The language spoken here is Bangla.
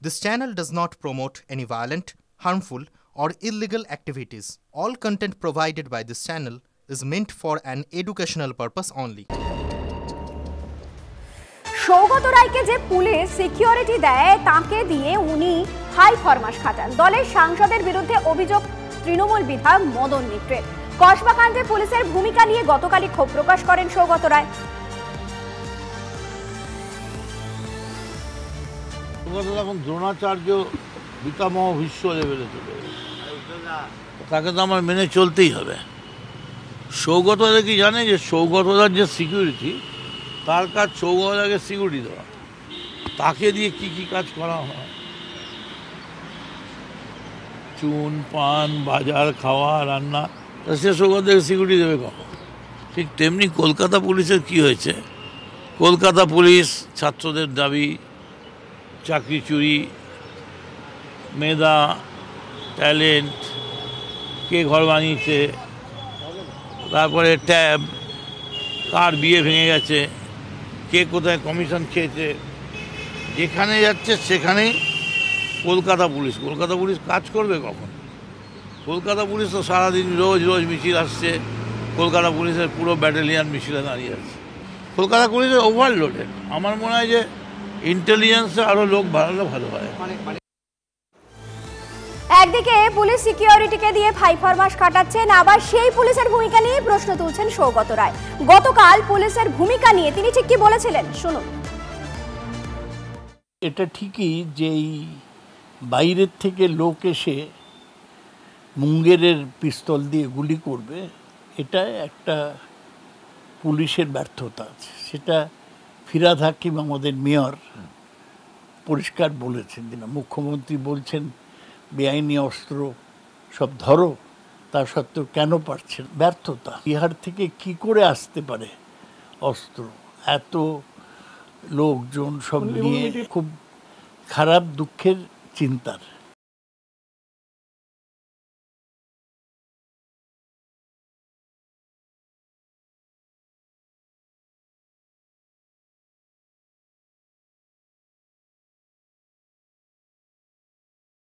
This channel does not promote any violent, harmful, or illegal activities. All content provided by this channel is meant for an educational purpose only. Saugata রায়কে যে পুলিশ সিকিউরিটি দেয় তাকে দিয়ে উনি হাই ফরমাস খাটান। দলের সাংসদের বিরুদ্ধে অভিযোগ তৃণমূল বিধায়ক মদন মিত্রের। কসবা কাণ্ডে পুলিশের ভূমিকা নিয়ে গতকালই ক্ষোভ প্রকাশ করেন সৌগত রায়। এখন দ্রোণাচার্য পিতামহ ভীষ্ম লেভেলে চলে গেছে, তাকে তো আমার মেনে চলতেই হবে। সৌগতদা কি জানে যে সৌগতদার যে সিকিউরিটি, তার কাজ সৌগতদাকে সিকিউরিটি দেওয়া, তাকে দিয়ে কি কি কাজ করা হয়, চুন পান বাজার খাওয়া রান্না, সে সৌগতদাকে সিকিউরিটি দেবে কখন? ঠিক তেমনি কলকাতা পুলিশের কি হয়েছে, কলকাতা পুলিশ ছাত্রদের দাবি, চাকরি চুরি, মেধা, ট্যালেন্ট, কে ঘর বানিয়েছে, তারপরে ট্যাব, কার বিয়ে ভেঙে গেছে, কে কোথায় কমিশন খেয়েছে, যেখানে যাচ্ছে সেখানেই কলকাতা পুলিশ কাজ করবে কখন? কলকাতা পুলিশ তো সারাদিন রোজ মিছিল আসছে, কলকাতা পুলিশের পুরো ব্যাটালিয়ান মিছিলে দাঁড়িয়ে আছে। কলকাতা পুলিশের ওভারলোডেড। আমার মনে হয় যে ইন্টেলিজেন্সে আরও লোক বাড়ালে ভালো হয়। একদিকে পুলিশ সিকিউরিটিকে দিয়ে হাই ফরমাস কাটাচ্ছেন, আবার সেই পুলিশের ভূমিকা নিয়ে প্রশ্ন তুলছেন সৌগত রায়। গতকাল পুলিশের ভূমিকা নিয়ে তিনি ঠিক কি বলেছিলেন শুনুন। এটা ঠিকই যে এই বাইরের থেকে লোক এসে মুঙ্গেরের পিস্তল দিয়ে গুলি করবে, এটা একটা পুলিশের ব্যর্থতা। সেটা ফিরহাদ হাকিম আমাদের মেয়র পরিষ্কার বলেছেন, মুখ্যমন্ত্রী বলছেন বেআইনি অস্ত্র সব ধরো, তা সত্ত্বেও কেন পারছেন? ব্যর্থতা। বিহার থেকে কি করে আসতে পারে অস্ত্র? এত লোকজন সব নিয়ে খুব খারাপ, দুঃখের, চিন্তার।